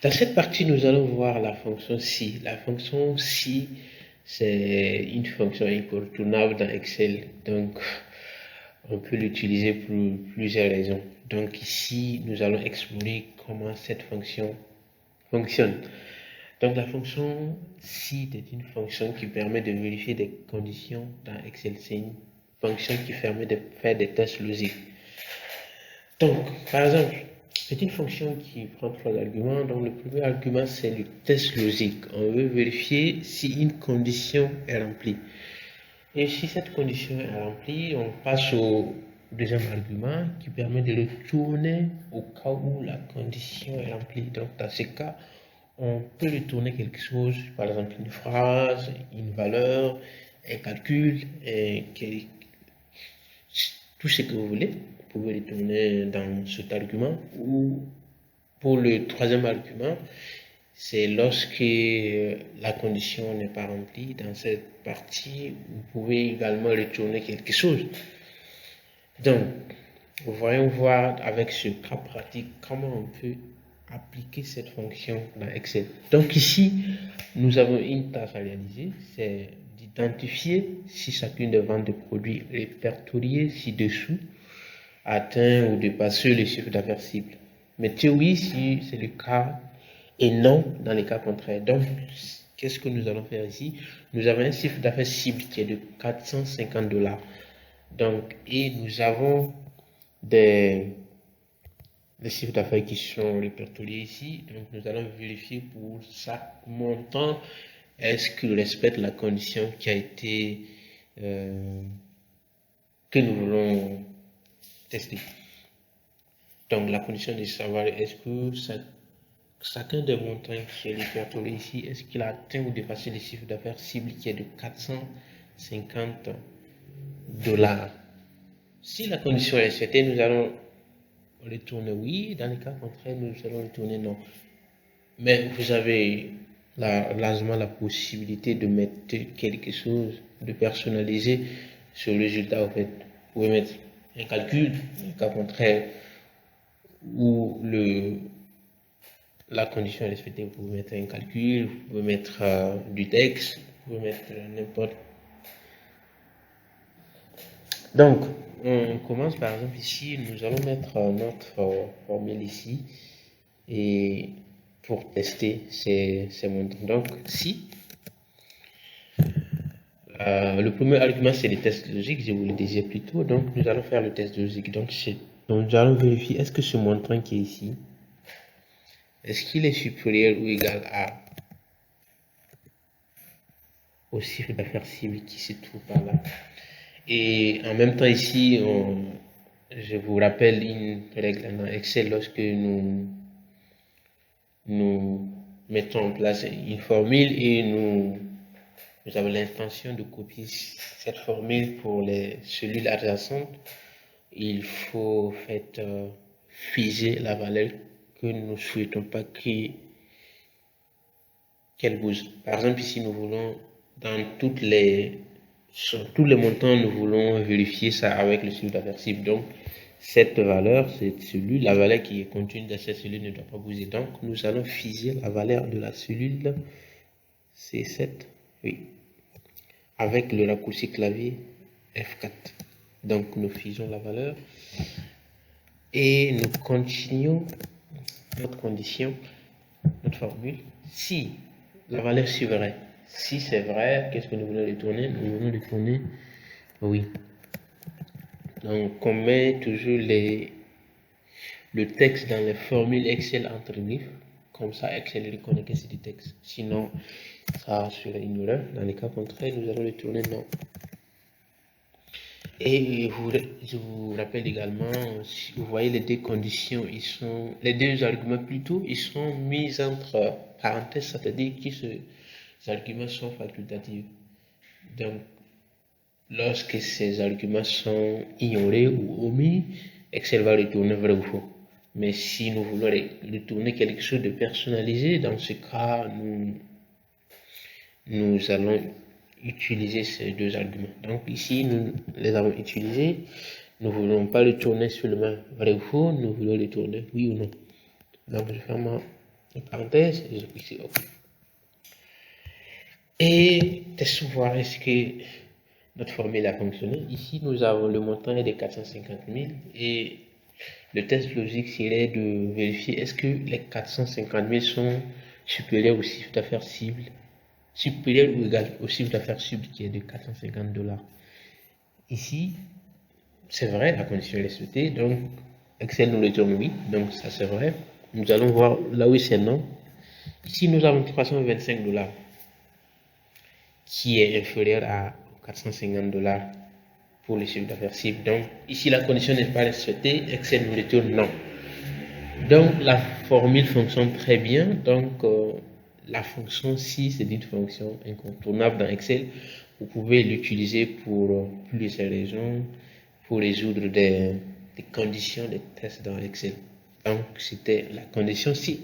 Dans cette partie, nous allons voir la fonction si. La fonction si, c'est une fonction incontournable dans Excel. Donc, on peut l'utiliser pour plusieurs raisons. Donc ici, nous allons explorer comment cette fonction fonctionne. Donc la fonction si est une fonction qui permet de vérifier des conditions dans Excel. C'est une fonction qui permet de faire des tests logiques. Donc, par exemple, c'est une fonction qui prend trois arguments. Donc, le premier argument, c'est le test logique. On veut vérifier si une condition est remplie. Et si cette condition est remplie, on passe au deuxième argument qui permet de le tourner au cas où la condition est remplie. Donc, dans ce cas, on peut retourner quelque chose, par exemple une phrase, une valeur, un calcul, tout ce que vous voulez. Vous pouvez retourner dans cet argument. Ou pour le troisième argument, c'est lorsque la condition n'est pas remplie dans cette partie, vous pouvez également retourner quelque chose. Donc, voyons voir avec ce cas pratique comment on peut appliquer cette fonction dans Excel. Donc ici, nous avons une tâche à réaliser, c'est d'identifier si chacune des ventes de produits répertoriées ci-dessous atteint ou dépasse le chiffre d'affaires cible. Mettez oui si c'est le cas et non dans les cas contraires. Donc, qu'est-ce que nous allons faire ici? Nous avons un chiffre d'affaires cible qui est de 450 $. Donc, et nous avons des chiffres d'affaires qui sont répertoriés ici. Donc, nous allons vérifier pour chaque montant est-ce qu'il respecte la condition qui a été que nous voulons tester. Donc, la condition de savoir est-ce que chacun des montants qui est répertorié ici, est-ce qu'il a atteint ou dépassé le chiffre d'affaires cible qui est de 450 $. Si la condition est respectée, nous allons retourner oui. Dans le cas contraire, nous allons retourner non. Mais vous avez largement la possibilité de mettre quelque chose, de personnaliser ce résultat. En fait, vous pouvez mettre un calcul, dans le cas contraire, où la condition est respectée, vous pouvez mettre un calcul, vous pouvez mettre du texte, vous pouvez mettre n'importe. Donc, on commence par exemple ici, nous allons mettre notre formule ici et pour tester ces montants. Donc, si le premier argument c'est le test logique, je vous le disais plus tôt, donc nous allons faire le test logique. Donc, nous allons vérifier est-ce que ce montant qui est ici, est-ce qu'il est supérieur ou égal au chiffre d'affaires cible qui se trouve par là. Et en même temps ici, je vous rappelle une règle dans Excel lorsque nous mettons en place une formule et nous avons l'intention de copier cette formule pour les cellules adjacentes. Il faut figer la valeur que nous ne souhaitons pas qu'elle bouge. Par exemple, ici, nous voulons sur tous les montants, nous voulons vérifier ça avec le chiffre d'affaires cible. Donc, cette valeur, cette cellule, la valeur qui est contenue dans cette cellule ne doit pas bouger. Donc, nous allons figer la valeur de la cellule C7, oui, avec le raccourci clavier F4. Donc, nous figeons la valeur et nous continuons notre condition, notre formule. Si la valeur suit vrai, si c'est vrai, qu'est-ce que nous voulons retourner? Nous voulons retourner oui. Donc, on met toujours le texte dans les formules Excel entre griffes. Comme ça, Excel reconnaît que c'est du texte. Sinon, ça serait une erreur. Dans les cas contraires, nous allons retourner non. Et je vous rappelle également, si vous voyez les deux conditions, les deux arguments plutôt, ils sont mis entre parenthèses, c'est-à-dire que ces arguments sont facultatifs. Donc, lorsque ces arguments sont ignorés ou omis, Excel va retourner vrai ou faux. Mais si nous voulons retourner quelque chose de personnalisé, dans ce cas, nous allons utiliser ces deux arguments. Donc ici, nous les avons utilisés. Nous ne voulons pas retourner seulement vrai ou faux, nous voulons retourner oui ou non. Donc je ferme une parenthèse, et je clique sur OK. Et testons voir est-ce que notre formule a fonctionné. Ici, nous avons le montant est de 450 000 et le test logique serait de vérifier est-ce que les 450 000 sont supérieurs au chiffre d'affaires cible, supérieur ou égal au chiffre d'affaires cible qui est de 450 $. Ici, c'est vrai, la condition est souhaitée, donc Excel nous le dit oui, donc ça c'est vrai. Nous allons voir là où c'est non. Ici, nous avons 325 $ qui est inférieur à 450 $ pour le chiffre d'affaires cible. Donc, ici, la condition n'est pas respectée, Excel nous retourne non. Donc, la formule fonctionne très bien. Donc, la fonction si c'est une fonction incontournable dans Excel. Vous pouvez l'utiliser pour plusieurs raisons, pour résoudre des conditions de tests dans Excel. Donc, c'était la condition si.